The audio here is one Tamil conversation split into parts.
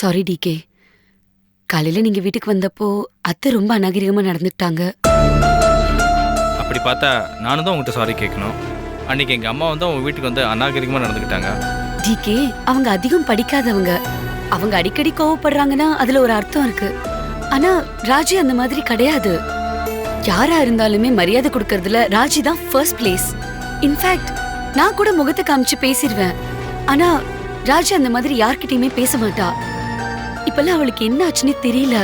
Sorry decay. காலையில நீங்க வீட்டுக்கு வந்தப்போ அத்தை ரொம்ப அநாகரிகமா நடந்துட்டாங்க. அப்படி பார்த்தா நானும் தான் உங்கள்கிட்ட சாரி கேட்கணும். அன்னைக்கு எங்கள் அம்மா வந்து அவங்க வீட்டுக்கு வந்து அநாகரிகமாக நடந்துக்கிட்டாங்க. டிகே, அவங்க அதிகம் படிக்காதவங்க. அவங்க அடிக்கடி கோவப்படுறாங்கன்னா அதுல ஒரு அர்த்தம் இருக்கு. ஆனா ராஜி அந்த மாதிரி கிடையாது. யாரா இருந்தாலுமே மரியாதை கொடுக்கறதுல ராஜி தான் ஃபர்ஸ்ட் பிளேஸ். இன்ஃபேக்ட் நான் கூட முகத்தை காமிச்சு பேசிடுவேன். ஆனா ராஜி அந்த மாதிரி யார்கிட்டயுமே பேச மாட்டா. இப்பெல்லாம் அவளுக்கு என்ன ஆச்சுன்னே தெரியல.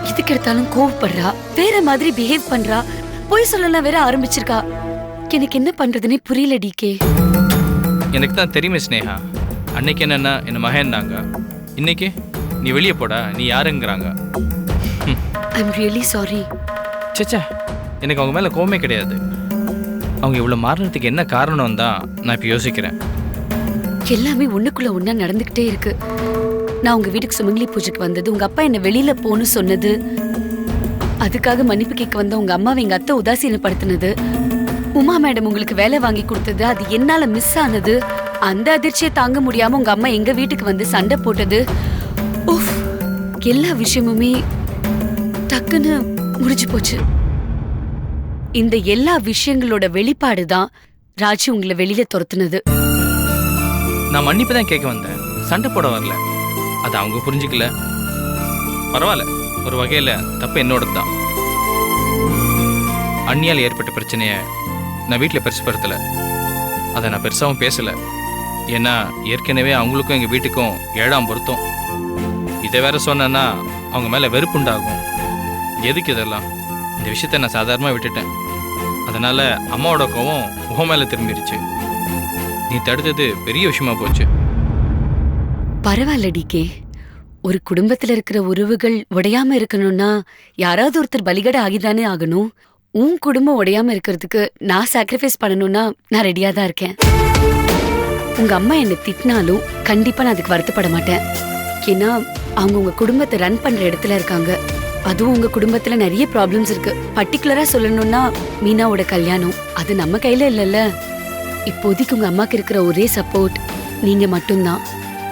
இதுக்கு எடுத்தாலும் கோவப்படுறா, வேற மாதிரி பிஹேவ் பண்றா, பொய் சொல்லலாம் வேற ஆரம்பிச்சிருக்கா. எனக்கு என்ன பண்றதுன்னே புரியல டிகே. எனக்கு தான் தெரியுமே ஸ்னேகா. அன்னைக்கு என்னன்னா என்ன மகன்னாங்க, இன்னைக்கு நீ வெளியே போடா நீ யாருங்கிறாங்க. I'm really sorry. சேச்சா, எனக்கு அவங்க மேலே கோவமே கிடையாது. அவங்க இவ்வளோ மாறினதுக்கு என்ன காரணம் தான் நான் இப்போ யோசிக்கிறேன். எல்லாமே ஒண்ணுக்குள்ள ஒண்ணா நடந்துகிட்டே இருக்கு. நான் உங்க வீட்டுக்கு சுமங்கலி பூஜைக்கு வந்தது, உங்க அப்பா என்ன வெளியில போன்னு சொன்னது, அதுக்காக மன்னிப்பு கேட்க வந்த உங்க அம்மாவை எங்க அத்தை உதாசீனப்படுத்தினது, உமா மேடம் உங்களுக்கு வேலை வாங்கி கொடுத்தது, அது என்னால மிஸ் ஆனது, அந்த அதிர்ச்சியை தாங்க முடியாம உங்க அம்மா எங்க வீட்டுக்கு வந்து சண்டை போட்டது, எல்லா விஷயமுமே டக்குன்னு முடிஞ்சு போச்சு. இந்த எல்லா விஷயங்களோட வெளிப்பாடு தான் ராஜி உங்களை வெளியில துரத்துனது. நான் மன்னிப்பு தான் கேட்க வந்தேன், சண்டை போட வரல. அது அவங்க புரிஞ்சுக்கல. பரவாயில்ல, ஒரு வகையில் தப்பு என்னோட தான். அண்ணியால் ஏற்பட்ட பிரச்சனையை நான் வீட்டில் பெருசுப்படுத்தலை. அதை நான் பெருசாகவும் பேசலை. ஏன்னா ஏற்கனவே அவங்களுக்கும் எங்கள் வீட்டுக்கும் 7ஆம் பொருத்தம். இதை வேற சொன்னேன்னா அவங்க மேலே வெறுப்புண்டாகும். எதுக்கு இதெல்லாம்? இந்த விஷயத்த நான் சாதாரணமாக விட்டுட்டேன். அதனால் அம்மாவோட கோவம் உன் மேலே திரும்பிடுச்சு. நீ தடுத்தது பெரிய விஷயமா போச்சு. பரவாயில்ல டிகே. ஒரு குடும்பத்துல இருக்கிற உறவுகள் உடையாம இருக்கணும்னா யாராவது ஒருத்தர் பலிகடை ஆகிதானே ஆகணும். உன் குடும்பம் உடையாம இருக்கிறதுக்கு நான் சாக்ரிஃபைஸ் பண்ணணும்னா நான் ரெடியா தான் இருக்கேன். உங்க அம்மா என்னை திட்டினாலும் கண்டிப்பா நான் அதுக்கு வருத்தப்பட மாட்டேன். ஏன்னா அவங்க உங்க குடும்பத்தை ரன் பண்ற இடத்துல இருக்காங்க. அதுவும் உங்க குடும்பத்துல நிறைய ப்ராப்ளம்ஸ் இருக்கு. பர்டிகுலரா சொல்லணும்னா மீனாவோட கல்யாணம் அது நம்ம கையில இல்லைல்ல. இப்போதைக்கு உங்க அம்மாக்கு இருக்கிற ஒரே சப்போர்ட் நீங்க மட்டும்தான்.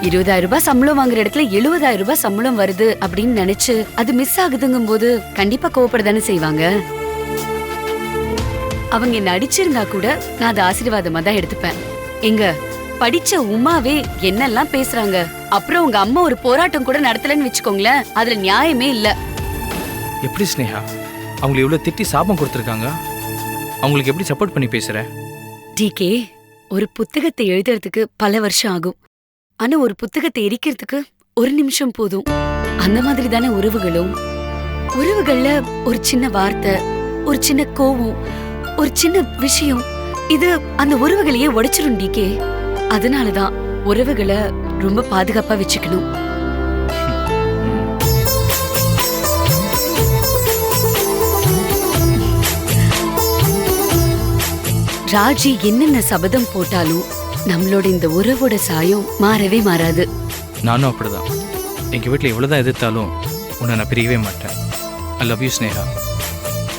20,000 ரூபாய் சம்பளம் வாங்குற இடத்துல 70,000 ரூபாய் சம்பளம் வருது அப்படின்னு நினைச்சு அது மிஸ் ஆகுதுங்கும் போது கண்டிப்பா கோவப்படதானே செய்வாங்க. அவங்க என்ன அடிச்சிருந்தா கூட நான் அதை ஆசீர்வாதமா தான் எடுத்துப்பேன். எங்க படிச்ச உமாவே என்னெல்லாம் பேசுறாங்க, அப்புறம் உங்க அம்மா ஒரு போராட்டம் கூட நடத்தலன்னு வச்சுக்கோங்களேன், அதுல நியாயமே இல்ல. எப்படி ஸ்னேகா அவங்களை இவ்வளவு திட்டி சாபம் கொடுத்துருக்காங்க? அவங்களுக்கு எப்படி சப்போர்ட் பண்ணி பேசுற? டிகே, ஒரு புத்தகத்தை எழுதுறதுக்கு பல வருஷம் ஆகும். ஆனா ஒரு புத்தகத்தை எரிக்கிறதுக்கு ஒரு நிமிஷம் போதும். அந்த மாதிரி தானே உறவுகளும். உறவுகள்ல ஒரு சின்ன வார்த்தை, ஒரு சின்ன கோவம், ஒரு சின்ன விஷயம், இது அந்த உறவுகளையே உடைச்சிரும் டிகே. அதனாலதான் உறவுகளை ரொம்ப பாதுகாப்பா வச்சுக்கணும். ராஜி என்னென்ன சபதம் போட்டாலும் நம்மளோட இந்த உறவோட சாயம் மாறவே மாறாது. நானும் அப்படிதான். எங்க வீட்டில் எவ்வளவுதான் எதிர்த்தாலும் உன்னை நான் பிரியவே மாட்டேன். I love you Sneha.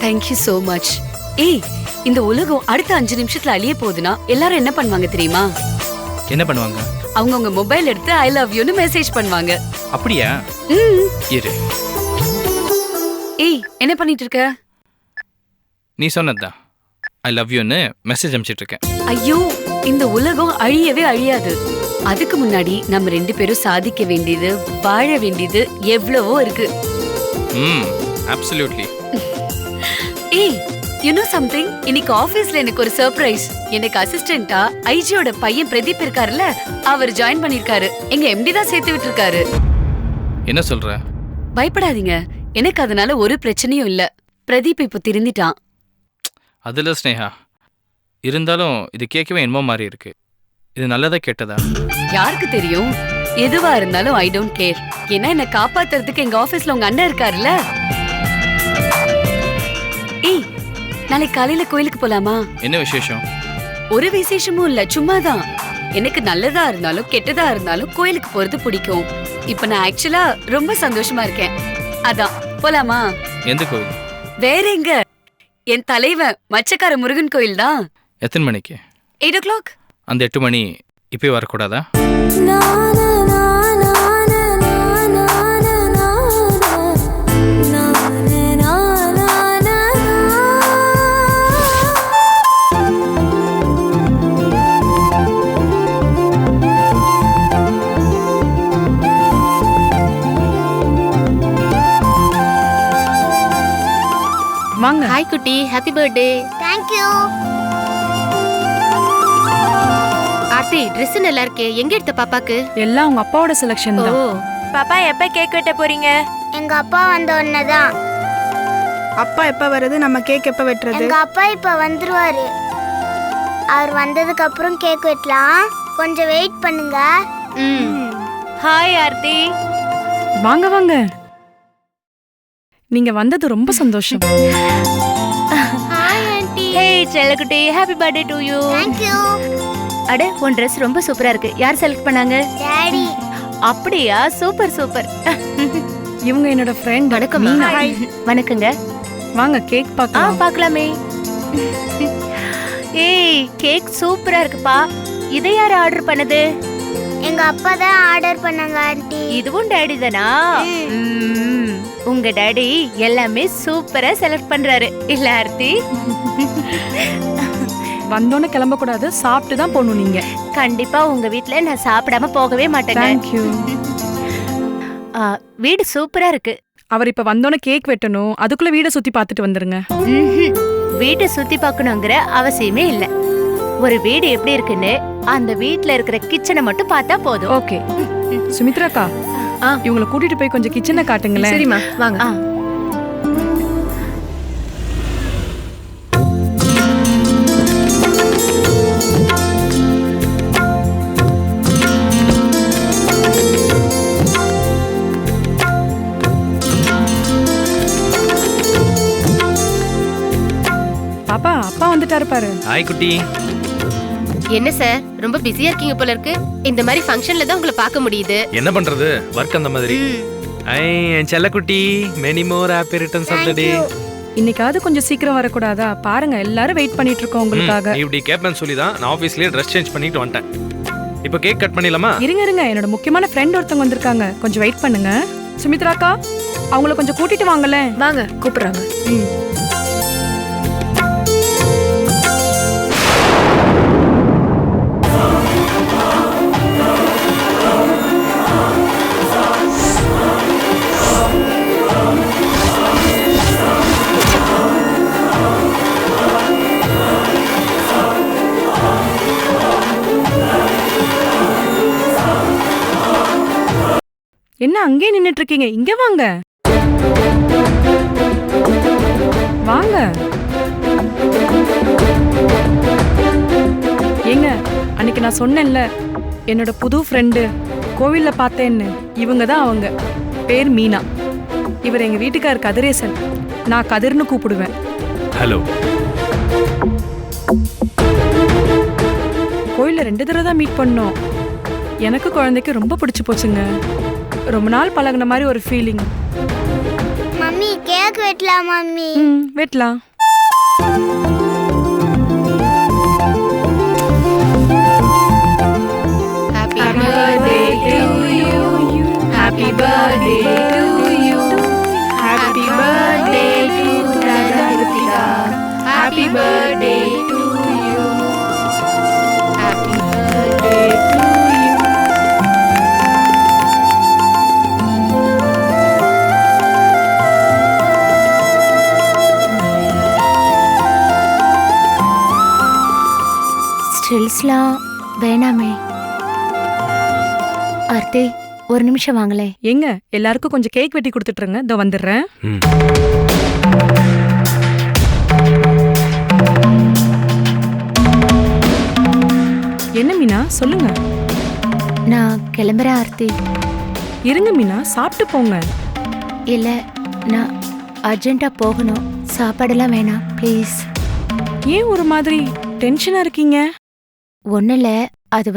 Thank you so much. ஏய், இந்த உலகம் அடுத்த 5 நிமிஷத்துல அழிய போகுதுன்னா எல்லாரும் என்ன பண்ணுவாங்க தெரியுமா? என்ன பண்ணுவாங்க? அவங்க மொபைல் எடுத்து ஐ லவ் யூன்னு மெசேஜ் பண்ணுவாங்க. அப்படியா? இரு. ஏய், என்ன பண்ணிட்டு இருக்க? நீ சொன்னதுதான் ஐ லவ் யூன்னு மெசேஜ் அனுப்பிச்சிட்டு இருக்கேன். ஐயோ, இந்த உலகம் அழியவே அழியாது. அதுக்கு முன்னாடி நம்ம 2 பேரும் சாதிக்க வேண்டியது, வாழ வேண்டியது எவ்வளவோ இருக்கு. அப்சல்யூட்லி. ஏய், யூ நோ சம்திங்? இன்னைக்கு ஆபீஸ்ல எனக்கு ஒரு சர்ப்ரைஸ். எனக்கு அசிஸ்டண்டா ஐஜியோட பையன் பிரதீப் இருக்காருல்ல, அவர் ஜாயின் பண்ணிருக்காரு. எங்க எம்டி தான் சேர்த்து விட்டுருக்காரு. என்ன சொல்ற? பயப்படாதீங்க, எனக்கு அதனால ஒரு பிரச்சனையும் இல்ல. பிரதீப் இப்போ திருந்திட்டான். அதுல ஸ்னேகா, இருந்தாலும் இது கேட்கவே என்னமோ மாதிரி இருக்கு. இது நல்லதா கெட்டதா? யாருக்கு தெரியும்? எதுவா இருந்தாலும் ஐ டோன்ட் கேர். ஏன்னா என்ன காப்பாத்துறதுக்கு எங்க ஆபீஸ்ல உங்க அண்ணன் இருக்காருல்ல. ஏய், நாளைக்கு காலையில கோயிலுக்கு போலாமா? என்ன விசேஷம்? ஒரு விசேஷமும் இல்ல, சும்மாதான். எனக்கு நல்லதா இருந்தாலும் கெட்டதா இருந்தாலும் கோயிலுக்கு போறது பிடிக்கும். இப்ப நான் ஆக்சுவலா ரொம்ப சந்தோஷமா இருக்கேன். அதான் போலாமா? எந்த கோயில்? வேற எங்க, என் தலைவன் மச்சக்கார முருகன் கோயில் தான். எத்தனை மணிக்கு? 8 o'clock. அந்த 8 மணி இப்பயே வரக்கூடாதா? ஹாய் குட்டி, happy birthday. Thank you. Aarthi, Dress நல்லா இருக்கே. எங்க எடுத்த பாப்பாக்கு? எல்லாம் உங்க அப்பாவோட செலக்ஷன் ஓ, தான். பாப்பா எப்ப கேக் வெட்ட போறீங்க? எங்க அப்பா வந்த உடனே தான். அப்பா எப்ப வருது, நம்ம கேக் எப்ப வெட்டுறது? எங்க அப்பா இப்ப வந்துருவாரு. அவர் வந்ததுக்கு அப்புறம் கேக் வெட்டலாம். கொஞ்சம் வெயிட் பண்ணுங்க. ஹாய் ஆர்த்தி. வாங்க வாங்க, நீங்க வந்தது ரொம்ப சந்தோஷம். Hi aunty. ஹே செல்லக்குட்டி, happy birthday to you. Thank you. அட, உன் Dress ரொம்ப சூப்பரா இருக்கு. யார் செலக்ட் பண்ணாங்க? டாடி. அப்படியா? Super super. இவங்க என்னோட ஃப்ரெண்ட். வணக்கம்மா. வணக்கங்க. வாங்க கேக் பார்க்கலாம். பார்க்கலாமே. ஏய், கேக் சூப்பரா இருக்குப்பா. இதை யார் ஆர்டர் பண்ணது? எங்க அப்பா தான் ஆர்டர் பண்ணாங்க ஆண்டி. இதுவும் டாடி தானா? உங்க டாடி எல்லாமே சூப்பரா செலக்ட் பண்றாரு இல்ல ஆர்த்தி? வந்தோன்னு கிளம்ப கூடாது, சாப்பிட்டு தான் போகணும் நீங்க. கண்டிப்பா உங்க வீட்ல நான் சாப்பிடாம போகவே மாட்டேங்க. Thank you. வீடு சூப்பரா இருக்கு. அவர் இப்ப வந்தோன்னு கேக் வெட்டணும், அதுக்குள்ள வீட சுத்தி பார்த்துட்டு வந்துருங்க. வீட்டை சுத்தி பார்க்கணுங்கிற அவசியமே இல்ல. ஒரு வீடு எப்படி இருக்குன்னு அந்த வீட்ல இருக்கிற கிச்சனை மட்டும் பார்த்தா போதும். ஓகே சுமித்ராக்கா, இவங்களை கூட்டிட்டு போய் கொஞ்சம் கிச்சனை காட்டுங்களேன். சரிம்மா, வாங்க. பாப்பா, அப்பா வந்துட்டாரு பாரு. ஹாய் குட்டி. என்ன சார், ரொம்ப பிஸியா இருக்கீங்க போல இருக்கு. இந்த மாதிரி ஃபங்க்ஷன்ல தான் உங்களை பார்க்க முடியுது. என்ன பண்றது, ஒர்க் அந்த மாதிரி. ஐ என் செல்லக்குட்டி, many more happy returns of the day. இன்னைக்காவது கொஞ்சம் சீக்கிரம் வரக்கூடாதா? பாருங்க எல்லாரும் வெயிட் பண்ணிட்டு இருக்கோம் உங்களுக்காக. நீ இப்படி கேப்பேன்னு சொல்லி தான் நான் ஆபீஸ்லயே ட்ரெஸ் சேஞ்ச் பண்ணிட்டு வந்துட்டேன். இப்போ கேக் கட் பண்ணிடலாமா? இருங்க இருங்க, என்னோட முக்கியமான ஃப்ரெண்ட் ஒருத்தவங்க வந்திருக்காங்க, கொஞ்சம் வெயிட் பண்ணுங்க. சுமித்ராக்கா, அவங்கள கொஞ்சம் கூட்டிட்டு வாங்களேன். வாங்க, கூப்பிடுறாங்க. என்ன அங்கே நின்னுட்டு இருக்கீங்க? இங்க வாங்க வாங்க. ஏங்க, அன்னைக்கு நான் சொன்னேன்ல என்னோட புது ஃப்ரெண்டு கோவில்ல பார்த்தேன்னு, இவங்க தான் அவங்க. பேர் மீனா. இவர் எங்க வீட்டுக்கார் கதிரேசன். நான் கதிர்னு கூப்பிடுவேன். ஹலோ. கோயில்ல 2 தடவை தான் மீட் பண்ணோம். எனக்கு குழந்தைக்கு ரொம்ப பிடிச்சு போச்சுங்க. ரொம்ப நாள் பழகுன மாதிரி ஒரு ஃபீலிங். மம்மி கேக் வெட்டலாம் மம்மி. வெட்டலாம். Happy birthday to you. Happy birthday to you. Happy birthday to Radhika. Happy birthday to you. Happy birthday to you. ஸ்டில்ஸ்லாம் வேணாமே. ஆர்த்தி, ஒரு நிமிஷம் வாங்களே. எங்க எல்லாருக்கும் கொஞ்சம் கேக் வெட்டி கொடுத்துட்டுருங்க, இதோ வந்துடுறேன். என்ன மீனா, சொல்லுங்க. நான் கிளம்புறேன் ஆர்த்தி. இருங்க மீனா, சாப்பிட்டு போங்க. இல்ல, நான் அர்ஜென்ட்டா போகணும். சாப்பாடெல்லாம் வேணாம் ப்ளீஸ். ஏன் ஒரு மாதிரி டென்ஷனா இருக்கீங்க? ஒண்ணுல, அது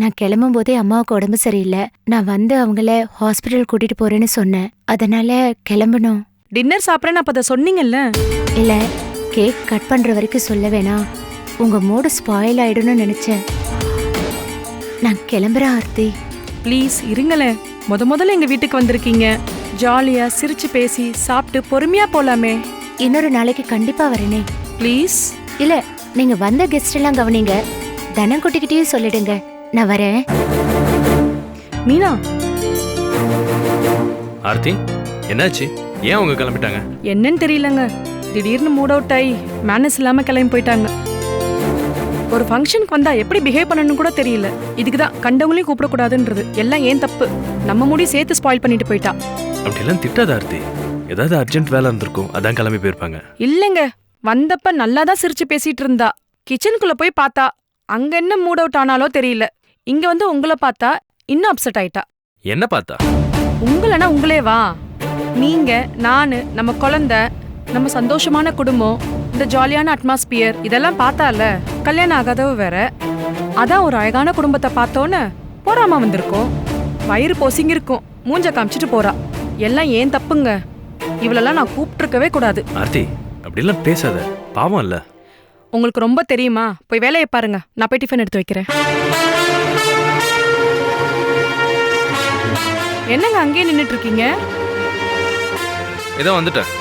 நான் கிளம்பும் போதே அம்மாவுக்கு உடம்பு சரியில்லை. நான் அவங்கள ஹாஸ்பிட்டல் கூட்டிட்டு போறேன்னு சொன்னேன். அதனால கிளம்பணும். டின்னர் சாப்பிட்றேன்னு அப்ப அதை சொன்னீங்கல்ல. இல்ல, கேக் கட் பண்ற வரைக்கும் சொல்ல வேணாம். உங்க மூடு ஸ்பாயில் ஆயிடும்னு நினைச்சேன். நான் கிளம்புறேன் ஆர்த்தி. ப்ளீஸ் இருங்களேன். முதல்ல எங்க வீட்டுக்கு வந்திருக்கீங்க. ஜாலியா சிரிச்சு பேசி சாப்பிட்டு பொறுமையா போலாமே. இன்னொரு நாளைக்கு கண்டிப்பா வரேனே. ப்ளீஸ். இல்ல, நீங்க வந்த கெஸ்ட் எல்லாம் கவனிங்க. தனங்குட்டிக்கிட்டயும் சொல்லிடுங்க. நான் வரேன். மீனா. ஆர்த்தி, என்னாச்சு? ஏன் அவங்க கிளம்பிட்டாங்க? என்னன்னு தெரியலங்க, திடீர்னு மூட் அவுட் ஆகி மேனஸ் இல்லாம கிளம்பி போயிட்டாங்க. ஒரு ஃபங்க்ஷனுக்கு வந்தா எப்படி பிஹேவ் பண்ணணும்னு கூட தெரியல. இதுக்கு தான் கண்டவங்களையும் கூப்பிடக்கூடாதுன்றது. எல்லாம் ஏன் தப்பு. நம்ம முடி சேர்த்து ஸ்பாயில் பண்ணிட்டு போயிட்டா. அப்படியெல்லாம் திட்டாத ஆர்த்தி. ஏதாவது அர்ஜென்ட் வேலை இருந்திருக்கும், அதான் கிளம்பி போயிருப்பாங்க. இல்லைங்க, வந்தப்ப நல்லா தான் சிரிச்சு பேசிட்டு இருந்தா. கிச்சனுக்குள்ள போய் பார்த்தா அங்க என்ன மூட் அவுட் ஆனாலோ தெரியல. இங்க வந்து உங்களை பார்த்தா இன்னும் அப்செட் ஆயிட்டா. என்ன பார்த்தா? உங்களனா உங்களே வா. நீங்க, நானு, நம்ம குழந்தை, நம்ம சந்தோஷமான குடும்பம், இந்த ஜாலியான அட்மாஸ்பியர் இதெல்லாம் பார்த்தால கல்யாணம் ஆகாதவ வேற. அதான் ஒரு அழகான குடும்பத்தை பார்த்தோன்னு போறாம வந்திருக்கோம். வயிறு பொசிங்கிருக்கும், மூஞ்ச காமிச்சிட்டு போறா. எல்லாம் ஏன் தப்புங்க. இவளெல்லாம் நான் கூப்பிட்டுருக்கவே கூடாது. ஆர்த்தி, அப்படிலாம் பேசாத, பாவம் இல்ல. உங்களுக்கு ரொம்ப தெரியுமா? போய் வேலையை பாருங்க, நான் போய் டிஃபன் எடுத்து வைக்கிறேன். என்னங்க அங்கேயே நின்னுட்டு இருக்கீங்க? ஏதோ வந்துட்டேன்.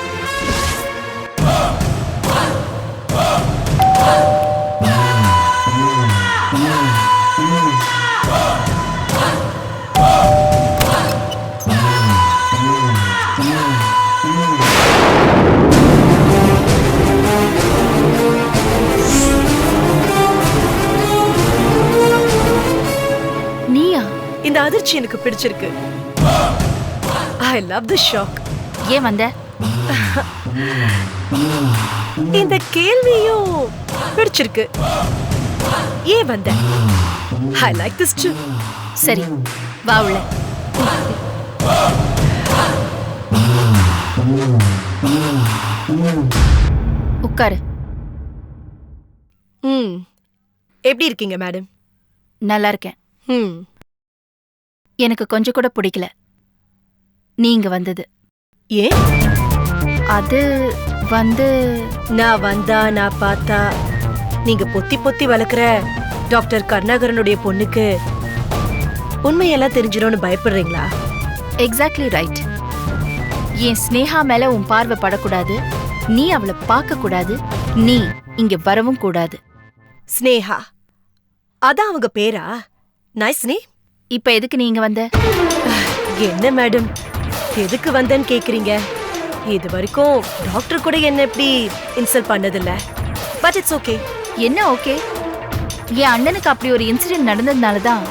நீயா? இந்த அதிர்ச்சி எனக்கு பிடிச்சிருக்கு. I love the shock. ஏன் வந்த? இந்த கேள்வியும் பிடிச்சிருக்கு. ஏன் வந்த? I like this to. சரி, வா உள்ள. உட்காரு. எப்படி இருக்கீங்க மேடம்? நல்லா இருக்கேன். எனக்கு கொஞ்சம் கூட பிடிக்கல நீங்க வந்தது. ஏன்? அது வந்து நான் வந்தா நான் பார்த்தா நீங்க பொத்தி பொத்தி வளர்க்குற டாக்டர் கருணாகரனுடைய பொண்ணுக்கு உண்மையெல்லாம் தெரிஞ்சிடும்னு பயப்படுறீங்களா? Exactly right. என் ஸ்னேகா மேல உன் பார்வை படக்கூடாது, நீ அவளை பார்க்க கூடாது, நீ இங்க வரவும் கூடாது. ஸ்னேகா, அதான் அவங்க பேரா? Nice name. இப்ப எதுக்கு நீங்க வந்த? என்ன மேடம், எதுக்கு வந்தேன்னு கேக்குறீங்க? இது வரைக்கும் டாக்டர் கூட என்ன எப்படி இன்சல்ட் பண்ணதில்ல. But it's okay. என்ன ஓகே? என் அண்ணனுக்கு அப்படி ஒரு இன்சிடென்ட் நடந்ததுனால தான்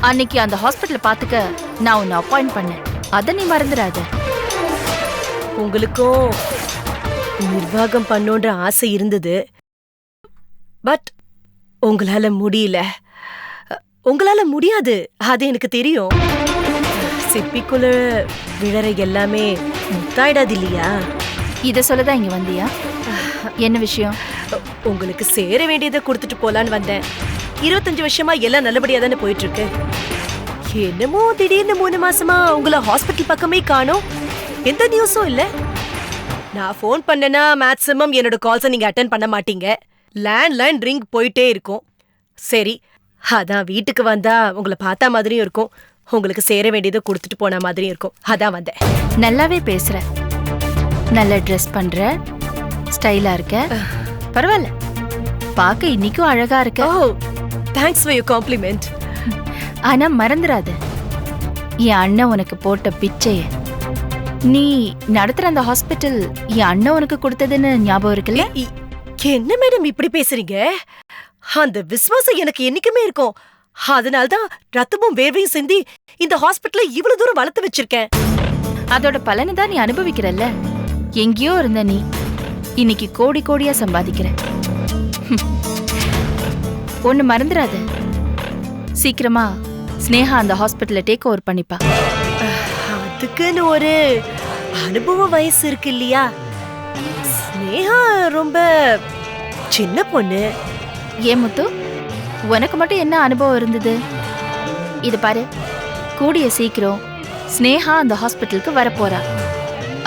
அன்னைக்கு அந்த ஹாஸ்பிட்டல் பாத்துக்க நான் உன்னை அப்பாயிண்ட் பண்ணேன். அதை நீ மறந்துடாத. உங்களுக்கும் நிர்வாகம் பண்ணோன்ற ஆசை இருந்தது, பட் உங்களால முடியல. உங்களால முடியாது, அது எனக்கு தெரியும். சிப்பிக்குள்ள விழற எல்லாமே முத்தாயிடாது இல்லையா? இத சொல்லதான் இங்க வந்தியா? என்ன விஷயம்? உங்களுக்கு சேர வேண்டியதை கொடுத்துட்டு போலான்னு வந்தேன். 25 வருஷமா எல்லாம் நல்லபடியா தானே போயிட்டு இருக்கு. என்னமோ திடீர்னு 3 மாசமா உங்களை ஹாஸ்பிட்டல் பக்கமே காணோம். எந்த நியூஸும் இல்ல. நான் ஃபோன் பண்ணேன்னா மேக்ஸிமம் என்னோட கால்ஸை நீங்க அட்டென்ட் பண்ண மாட்டீங்க. லேண்ட்லைன் ரிங் போயிட்டே இருக்கும். சரி, அதான் வீட்டுக்கு வந்தா உங்களை பார்த்தா மாதிரியும் இருக்கும், உங்களுக்கு சேர வேண்டியதை கொடுத்துட்டு போன மாதிரியும் இருக்கும். அதான் வந்தேன். நல்லாவே பேசுற, நல்லா ட்ரெஸ் பண்ற, ஸ்டைலா இருக்க, பரவாயில்ல. பார்க்க இன்னைக்கும் அழகா இருக்க. ஓ, தேங்க்ஸ் ஃபார் யுவர் காம்ப்ளிமெண்ட். ஆனா மறந்துடாத, என் அண்ணன் உனக்கு போட்ட பிச்சைய, நீ நடத்துற அந்த ஹாஸ்பிட்டல் என் அண்ணன் உனக்கு கொடுத்ததுன்னு ஞாபகம் இருக்குல்ல? என்ன மேடம் இப்படி பேசுறீங்க? அந்த விசுவாசம் எனக்கு என்னைக்குமே இருக்கும். அதனால்தான் ரத்தமும் வேர்வையும் சிந்தி இந்த ஹாஸ்பிட்டலை இவ்வளவு தூரம் வளர்த்து வச்சிருக்கேன். அதோட பலனை தான் நீ அனுபவிக்கிறல்ல. எங்கேயோ இருந்த நீ இன்னைக்கு கோடி கோடியா சம்பாதிக்கிற. ஒண்ணு மறந்துடாத, சீக்கிரமா ஸ்னேகா அந்த ஹாஸ்பிட்டலை டேக் ஓவர் பண்ணிப்பா. அதுக்குன்னு ஒரு அனுபவ வயசு இருக்கு இல்லையா? ஸ்னேகா ரொம்ப சின்ன பொண்ணு. ஏன் முத்து, உனக்கு மட்டும் என்ன அனுபவம் இருந்தது? இது பாரு, கூடிய சீக்கிரம் ஸ்னேகா அந்த ஹாஸ்பிட்டலுக்கு வரப்போறா.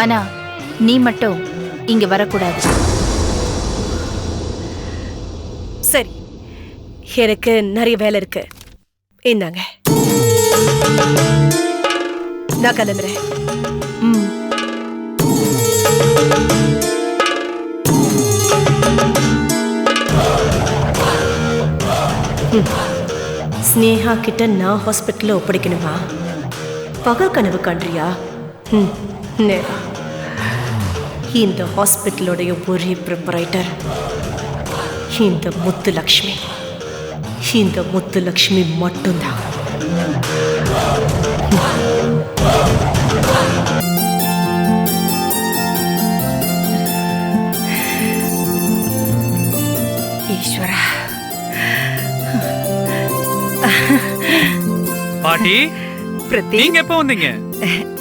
ஆனா நீ மட்டும் இங்க வரக்கூடாது. சரி, எனக்கு நிறைய வேலை இருக்கு. இந்தாங்க, நான் கிளம்புறேன். ஸ்னேகா கிட்ட நான் ஹாஸ்பிட்டல்ல ஒப்படைக்கணுமா? பகல் கனவு காண்றியா? நேரா இந்த ஹாஸ்பிட்டலோடைய ஒரே ப்ரிப்பரேட்டர் இந்த முத்துலக்ஷ்மி. இந்த முத்துலக்ஷ்மி மட்டும்தான். ஈஸ்வரா. பாட்டி, நீங்க எப்ப வந்தீங்க?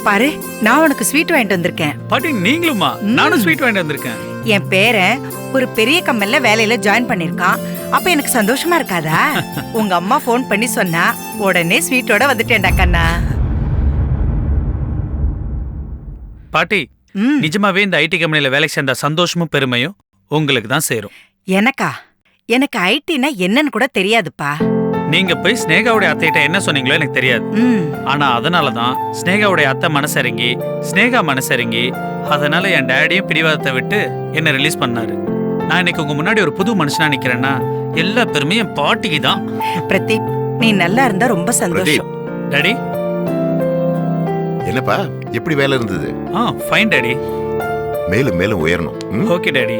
பாரு, நான் உனக்கு ஸ்வீட் வாங்கிட்டு வந்திருக்கேன். பாட்டி நீங்களுமா? நானும் ஸ்வீட் வாங்கிட்டு வந்திருக்கேன். என் பேரன் ஒரு பெரிய கம்பெனில வேலையில ஜாயின் பண்ணிருக்கான். அப்ப எனக்கு சந்தோஷமா இருக்காதா? உங்க அம்மா போன் பண்ணி சொன்னா உடனே ஸ்வீட்டோட வந்துட்டேன்டா கண்ணா. பாட்டி, நிஜமாவே இந்த ஐடி கம்பெனில வேலைக்கு சேர்ந்த சந்தோஷமும் பெருமையும் உங்களுக்கு தான் சேரும். எனக்கா? எனக்கு ஐடினா என்னன்னு கூட தெரியாதுப்பா. நீங்க போய் ஸ்னேகாவுடைய அத்தைகிட்ட என்ன சொன்னீங்களோ எனக்கு தெரியாது. ஆனா அதனாலதான் ஸ்னேகாவுடைய அத்தை மனசரங்கி, ஸ்னேகா மனசரங்கி, அதனால என் டேடியும் பிடிவாதத்தை விட்டு என்ன ரிலீஸ் பண்ணாரு. நான் இன்னைக்கு உங்க முன்னாடி ஒரு புது மனுஷனா நிக்கிறேன்னா எல்லா பெருமையும் என் பாட்டிக்கு தான். பிரதீப், நீ நல்லா இருந்தா ரொம்ப சந்தோஷம். டாடி. என்னப்பா, எப்படி வேலை இருந்தது? Fine daddy. மேலும் மேலும் உயரணும். Okay daddy.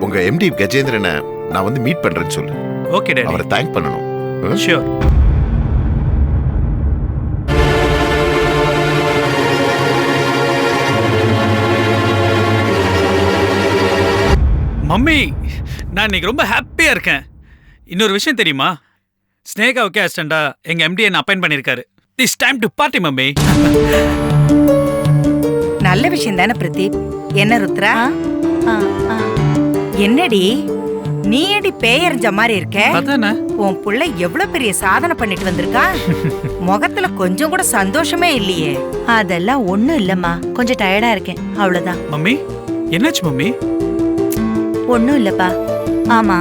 உங்க எம்டி கஜேந்திரனை நான் வந்து மீட் பண்றேன்னு சொல்லு. Okay daddy. அவரை தேங்க் பண்ணணும். ஷூர். மம்மி, நான் இன்னைக்கு ரொம்ப ஹாப்பியா இருக்கேன். இன்னொரு விஷயம் தெரியுமா? ஸ்னேகாவுக்கு அசிஸ்டண்டா எங்க எம்டி என்ன அப்பாயிண்ட் பண்ணிருக்காரு. This time to party mummy. நல்ல விஷயம் தானே பிரதீப். என்ன ருத்ரா? என்னடி நீ ஏடி பேயறிஞ்ச மாதிரி இருக்க? அதானே. உன் புள்ள எவ்வளவு பெரிய சாதனை பண்ணிட்டு வந்திருக்கா. முகத்துல கொஞ்சம் கூட சந்தோஷமே இல்லையே. அதெல்லாம் ஒண்ணும் இல்லம்மா, கொஞ்சம் டயர்டா இருக்கேன், அவ்வளவுதான். மம்மி, என்னாச்சு மம்மி? ஒண்ணும் இல்லப்பா. ஆமா,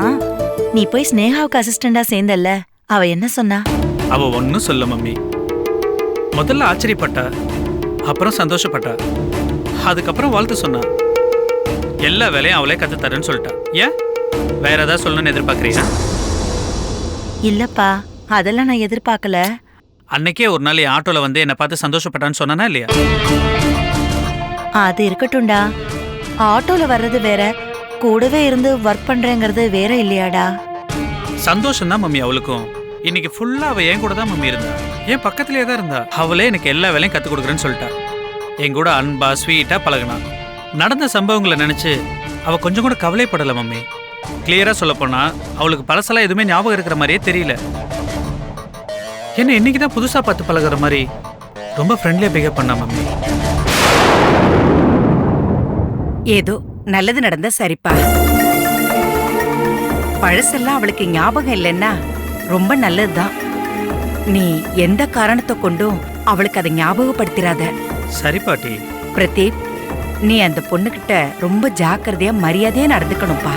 நீ போய் ஸ்னேகாவுக்கு அசிஸ்டண்டா சேர்ந்தல்ல, அவ என்ன சொன்னா? அவ ஒன்னும் சொல்ல மம்மி. முதல்ல ஆச்சரியப்பட்டா, அப்புறம் சந்தோஷப்பட்டா, அதுக்கப்புறம் வாழ்த்து சொன்னா. எல்லா வேலையும் அவளே கத்து தரேன்னு சொல்லிட்டா. ஏன் வேற ஏதாவது சொல்லணும்னு எதிர்பார்க்கறீங்க? இல்லப்பா, அதெல்லாம் நான் எதிர்பார்க்கல. அன்னைக்கே ஒரு நாள் என் ஆட்டோல வந்து என்ன பார்த்து சந்தோஷப்பட்டான்னு சொன்னானா இல்லையா? அது இருக்கட்டும்டா. ஆட்டோல வர்றது வேற, கூடவே இருந்து ஒர்க் பண்றேங்கிறது வேற இல்லையாடா? சந்தோஷம் தான் மம்மி அவளுக்கும். இன்னைக்கு ஃபுல்லா அவ என் கூட தான் மம்மி இருந்தா. என் பக்கத்திலே தான் இருந்தா. அவளே எனக்கு எல்லா வேலையும் கத்து கொடுக்குறேன்னு சொல்லிட்டா. என் கூட அன்பா ஸ்வீட்டா பழகினா. நடந்த சம்பவங்களை நினைச்சு அவ கொஞ்சம் கூட கவலைப்படல மம்மி. கிளியரா சொல்ல போனா அவளுக்கு பழசெல்லாம் எதுவுமே ஞாபகம் இருக்கிற மாதிரியே தெரியல. என்ன இன்னைக்குதான் புதுசா பார்த்து பழகுற மாதிரி ரொம்ப ஃப்ரெண்ட்லியா பிஹேவ் பண்ணா மம்மி. ஏதோ நல்லது நடந்தா சரிப்பா. பழசெல்லாம் அவளுக்கு ஞாபகம் இல்லைன்னா ரொம்ப நல்லதுதான். நீ எந்த காரணத்தை கொண்டும் அவளுக்கு அதை ஞாபகப்படுத்திராத. சரி பாட்டி. பிரதீப், நீ அந்த பொண்ணுகிட்ட ரொம்ப ஜாக்கிரதையா மரியாதையா நடந்துக்கணும்பா.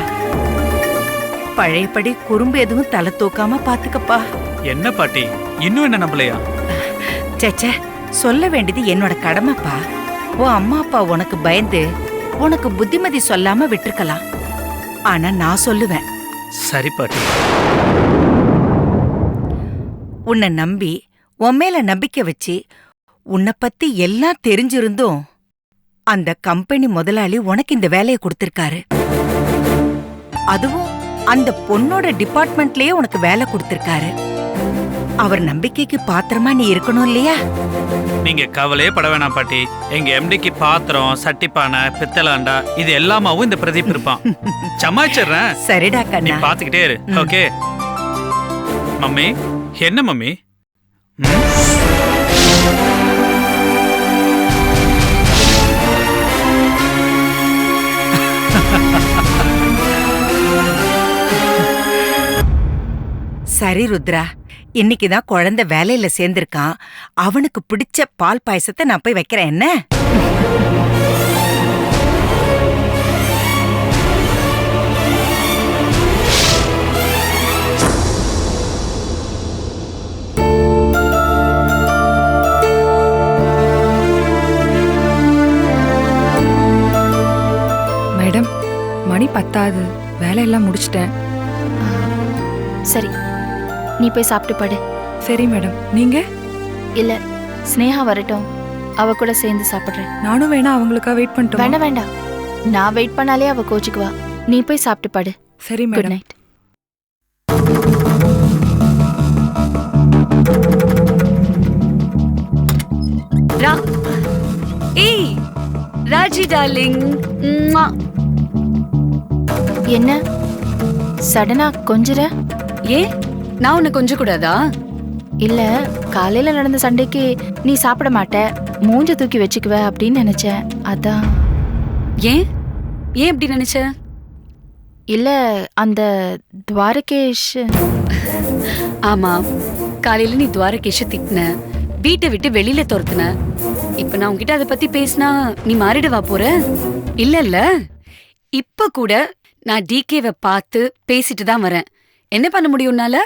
பழையபடி குறும்பு எதுவும் தலை தூக்காம பாத்துக்கப்பா. என்ன பாட்டி, இன்னும் என்ன நம்பலையா? சேச்சே, சொல்ல வேண்டியது என்னோட கடமைப்பா. உன் அம்மா அப்பா உனக்கு பயந்து உனக்கு புத்திமதி சொல்லாம விட்டுருக்கலாம். ஆனா நான் சொல்லுவேன். சரி பாட்டி. உன்னை நம்பி உன் மேல நம்பிக்கை வச்சு உன்னை பத்தி எல்லாம் தெரிஞ்சிருந்தும் அந்த கம்பெனி முதலாளி உனக்கு இந்த வேலையை கொடுத்திருக்காரு. அதுவும் அந்த பொண்ணோட டிபார்ட்மெண்ட்லயே உனக்கு வேலை கொடுத்திருக்காரு. அவர் நம்பிக்கைக்கு பாத்திரமா நீ இருக்கணும் இல்லையா? நீங்க கவலையே பட வேணாம் பாட்டி. எங்க எம்டிக்கு பாத்திரம், சட்டிப்பானை, பித்தளாண்டா இது எல்லாமாவும் இந்த பிரதீப் இருப்பான். சமாளிச்சிடுறேன். சரிடா கண்ணா, நீ பாத்துக்கிட்டே இரு. Okay mummy? என்ன மம்மி? சரி ருத்ரா, இன்னைக்குதான் குழந்தை வேலையில சேர்ந்திருக்கான். அவனுக்கு பிடிச்ச பால் பாயசத்தை நான் போய் வைக்கிறேன். என்ன? மேடம், மணி 10 வேலையெல்லாம் முடிச்சிட்டேன். சரி, நீ போய் சாப்பிட்டு படு. சரி மேடம். நீங்க? இல்ல, ஸ்னேகா வரட்டும், அவ கூட சேர்ந்து சாப்பிடுறேன். நானும் வேணா அவங்களுக்கா வெயிட் பண்ணிட்டு வேண்டாம் வேண்டாம், நான் வெயிட் பண்ணாலே அவ கோச்சுக்குவா. நீ போய் சாப்பிட்டு பாடு. சரி குட் மேடம். நைட். ஏய் ராஜி டார்லிங். என்ன சடனா கொஞ்சற? ஏன் நான் உன்னை கொஞ்சம் கூடாதா? இல்ல, காலையில நடந்த சண்டைக்கு நீ சாப்பிட மாட்ட, மூஞ்ச தூக்கி வச்சுக்குவ அப்படின்னு நினைச்சேன். அதான். ஏன் ஏன் இப்படி நினைச்ச? இல்ல, அந்த துவாரகேஷ். ஆமா, காலையில நீ துவாரகேஷ திட்டின, வீட்டை விட்டு வெளியில துரத்துன. இப்ப நான் உன்கிட்ட அதை பத்தி பேசினா நீ மாறிடுவா போற? இல்ல, இப்ப கூட நான் டிகேவை பார்த்து பேசிட்டு தான் வரேன். என்ன பண்ண முடியும் உன்னால?